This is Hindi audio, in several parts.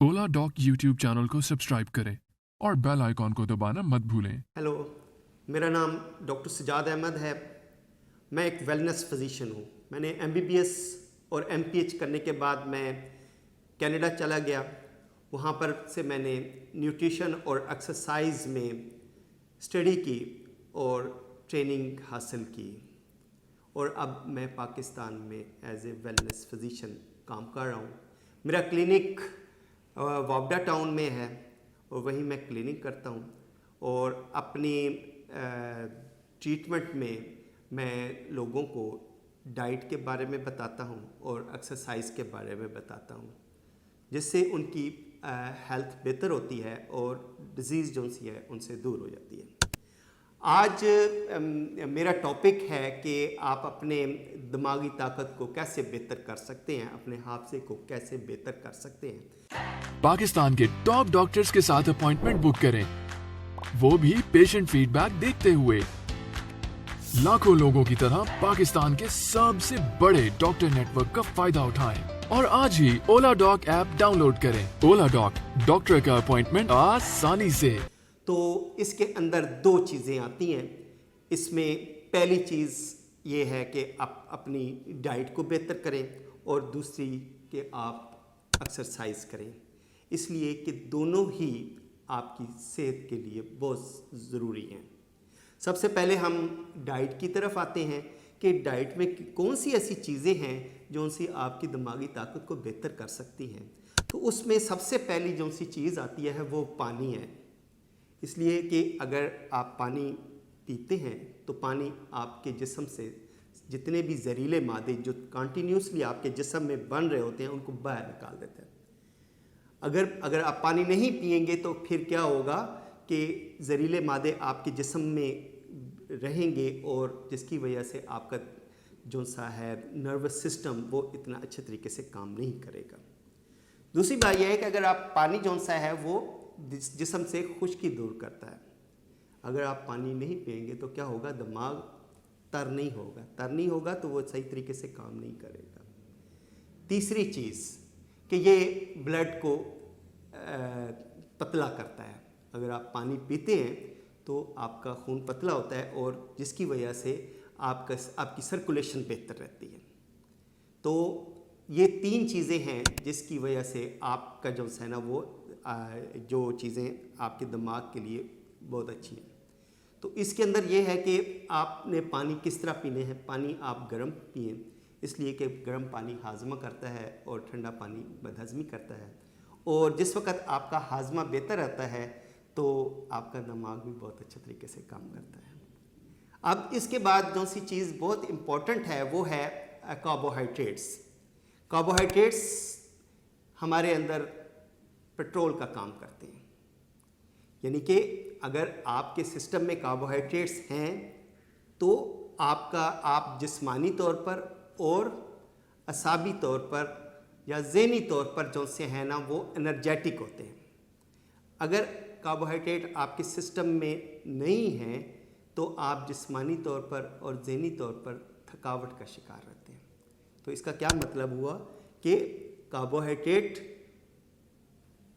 ओला डॉक यूट्यूब चैनल को सब्सक्राइब करें और बेल आइकॉन को दबाना मत भूलें। हेलो, मेरा नाम डॉक्टर सजाद अहमद है। मैं एक वेलनेस फिजिशियन हूँ। मैंने एमबीबीएस और एमपीएच करने के बाद मैं कनाडा चला गया। वहाँ पर से मैंने न्यूट्रिशन और एक्सरसाइज में स्टडी की और ट्रेनिंग हासिल की और अब मैं पाकिस्तान में एज ए वेलनेस फिजिशियन काम कर रहा हूँ। मेरा क्लिनिक वावडा टाउन में है और वहीं मैं क्लिनिक करता हूँ और अपनी ट्रीटमेंट में मैं लोगों को डाइट के बारे में बताता हूँ और एक्सरसाइज के बारे में बताता हूँ, जिससे उनकी हेल्थ बेहतर होती है और डिजीज़ जो सी है उनसे दूर हो जाती है। आज मेरा टॉपिक है कि आप अपने दिमागी ताकत को कैसे बेहतर कर सकते हैं, अपने हादसे को कैसे बेहतर कर सकते हैं। पाकिस्तान के टॉप डॉक्टर्स के साथ अपॉइंटमेंट बुक करें, वो भी पेशेंट फीडबैक देखते हुए। लाखों लोगों की तरह पाकिस्तान के सबसे बड़े डॉक्टर नेटवर्क का फायदा उठाएं और आज ही ओला डॉक ऐप डाउनलोड करें। ओला डॉक, डॉक्टर का अपॉइंटमेंट आसानी से। तो इसके अंदर दो चीज़ें आती हैं। इसमें पहली चीज़ ये है कि आप अपनी डाइट को बेहतर करें और दूसरी कि आप एक्सरसाइज करें, इसलिए कि दोनों ही आपकी सेहत के लिए बहुत ज़रूरी हैं। सबसे पहले हम डाइट की तरफ आते हैं कि डाइट में कौन सी ऐसी चीज़ें हैं जो उनसे आपकी दिमागी ताकत को बेहतर कर सकती हैं। तो उसमें सबसे पहली जो सी चीज़ आती है वो पानी है। इसलिए कि अगर आप पानी पीते हैं तो पानी आपके जिस्म से जितने भी जहरीले मादे जो कंटिन्यूसली आपके जिस्म में बन रहे होते हैं उनको बाहर निकाल देते हैं। अगर आप पानी नहीं पिएंगे तो फिर क्या होगा कि जहरीले मादे आपके जिस्म में रहेंगे और जिसकी वजह से आपका जो सा है नर्वस सिस्टम वो इतना अच्छे तरीके से काम नहीं करेगा। दूसरी बात यह है कि अगर आप पानी जो सा है वो जिस्म से खुश्की दूर करता है। अगर आप पानी नहीं पिएंगे तो क्या होगा, दिमाग तर नहीं होगा तो वो सही तरीके से काम नहीं करेगा। तीसरी चीज़ कि ये ब्लड को पतला करता है। अगर आप पानी पीते हैं तो आपका खून पतला होता है और जिसकी वजह से आपकी सर्कुलेशन बेहतर रहती है। तो ये तीन चीज़ें हैं जिसकी वजह से आपका जो है ना वो जो चीज़ें आपके दिमाग के लिए बहुत अच्छी हैं। तो इसके अंदर ये है कि आपने पानी किस तरह पीने हैं। पानी आप गर्म पिएं, इसलिए कि गर्म पानी हाजमा करता है और ठंडा पानी बदहज़मी करता है। और जिस वक्त आपका हाजमा बेहतर रहता है तो आपका दिमाग भी बहुत अच्छे तरीके से काम करता है। अब इसके बाद जो सी चीज़ बहुत इम्पॉर्टेंट है वो है कार्बोहाइड्रेट्स। कार्बोहाइड्रेट्स हमारे अंदर पेट्रोल का काम करते हैं, यानी कि अगर आपके सिस्टम में कार्बोहाइड्रेट्स हैं तो आप जिस्मानी तौर पर और असाबी तौर पर या ज़हनी तौर पर जो से हैं ना वो एनर्जेटिक होते हैं। अगर कार्बोहाइड्रेट आपके सिस्टम में नहीं हैं तो आप जिस्मानी तौर पर और ज़हनी तौर पर थकावट का शिकार रहते हैं। तो इसका क्या मतलब हुआ कि कार्बोहाइड्रेट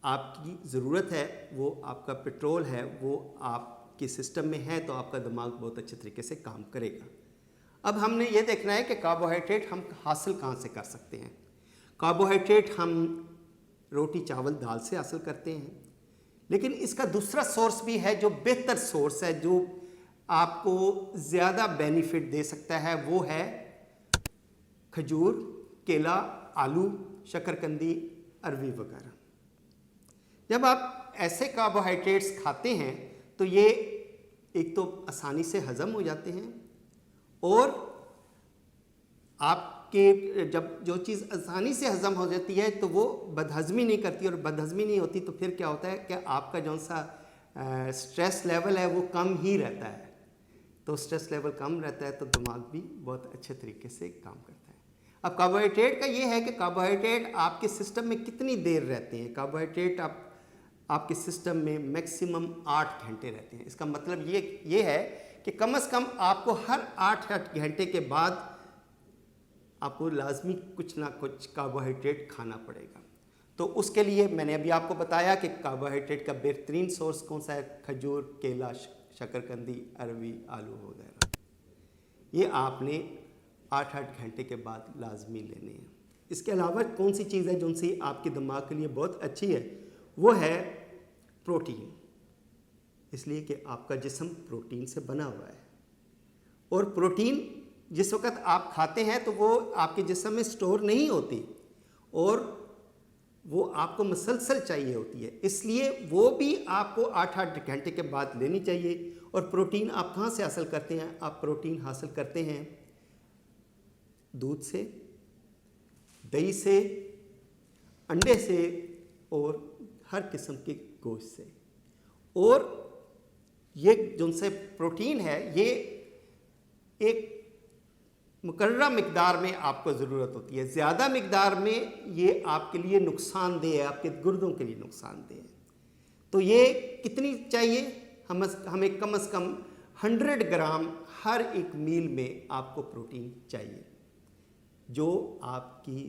आपकी ज़रूरत है, वो आपका पेट्रोल है, वो आपके सिस्टम में है तो आपका दिमाग बहुत अच्छे तरीके से काम करेगा। अब हमने ये देखना है कि कार्बोहाइड्रेट हम हासिल कहाँ से कर सकते हैं। कार्बोहाइड्रेट हम रोटी चावल दाल से हासिल करते हैं, लेकिन इसका दूसरा सोर्स भी है जो बेहतर सोर्स है, जो आपको ज़्यादा बेनिफिट दे सकता है, वो है खजूर, केला, आलू, शकरकंदी, अरवी वगैरह। जब आप ऐसे कार्बोहाइड्रेट्स खाते हैं तो ये एक तो आसानी से हज़म हो जाते हैं और आपके जब जो चीज़ आसानी से हज़म हो जाती है तो वो बदहज़मी नहीं करती, और बदहज़मी नहीं होती तो फिर क्या होता है कि आपका जो सा स्ट्रेस लेवल है वो कम ही रहता है। तो स्ट्रेस लेवल कम रहता है तो दिमाग भी बहुत अच्छे तरीके से काम करता है। अब कार्बोहाइड्रेट का ये है कि कार्बोहाइड्रेट आपके सिस्टम में कितनी देर रहते हैं। कार्बोहाइड्रेट आपके सिस्टम में मैक्सिमम 8 घंटे रहते हैं। इसका मतलब ये है कि कम से कम आपको हर 8 घंटे के बाद आपको लाजमी कुछ ना कुछ कार्बोहाइड्रेट खाना पड़ेगा। तो उसके लिए मैंने अभी आपको बताया कि कार्बोहाइड्रेट का बेहतरीन सोर्स कौन सा है, खजूर, केला, शकरकंदी, अरवी, आलू वगैरह। ये आपने 8-8 घंटे के बाद लाजमी लेने हैं। इसके अलावा कौन सी चीज़ है जो उनसे आपके दिमाग के लिए बहुत अच्छी है, वो है प्रोटीन। इसलिए कि आपका जिस्म प्रोटीन से बना हुआ है, और प्रोटीन जिस वक्त आप खाते हैं तो वो आपके जिस्म में स्टोर नहीं होती, और वो आपको मुसलसल चाहिए होती है। इसलिए वो भी आपको 8-8 घंटे के बाद लेनी चाहिए। और प्रोटीन आप कहाँ से हासिल करते हैं? आप प्रोटीन हासिल करते हैं दूध से, दही से, अंडे से, और हर किस्म के गोश्त से। और ये जो से प्रोटीन है, ये एक मुकर्रर मिकदार में आपको ज़रूरत होती है। ज़्यादा मिकदार में ये आपके लिए नुकसानदेह है, आपके गुर्दों के लिए नुकसानदेह है। तो ये कितनी चाहिए? हमें कम से कम 100 ग्राम हर एक मील में आपको प्रोटीन चाहिए, जो आपकी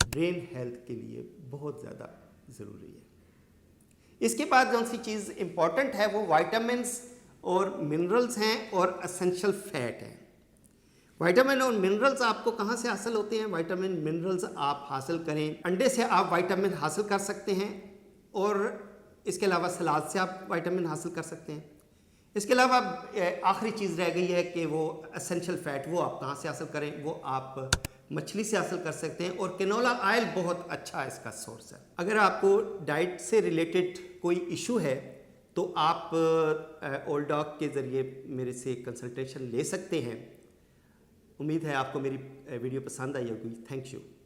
ब्रेन हेल्थ के लिए बहुत ज़्यादा ज़रूरी है। इसके बाद जो सी चीज़ इम्पॉर्टेंट है वो विटामिन्स और मिनरल्स हैं, और एसेंशियल फैट है। विटामिन और मिनरल्स आपको कहाँ से हासिल होते हैं? विटामिन मिनरल्स आप हासिल करें अंडे से, आप विटामिन हासिल कर सकते हैं, और इसके अलावा सलाद से आप विटामिन हासिल कर सकते हैं। इसके अलावा आखिरी चीज़ रह गई है कि वो एसेंशियल फ़ैट, वो आप कहाँ से हासिल करें? वो आप मछली से हासिल कर सकते हैं, और कैनोला ऑयल बहुत अच्छा इसका सोर्स है। अगर आपको डाइट से रिलेटेड कोई इशू है तो आप ओल्ड डॉग के ज़रिए मेरे से कंसल्टेशन ले सकते हैं। उम्मीद है आपको मेरी वीडियो पसंद आई होगी। Thank you.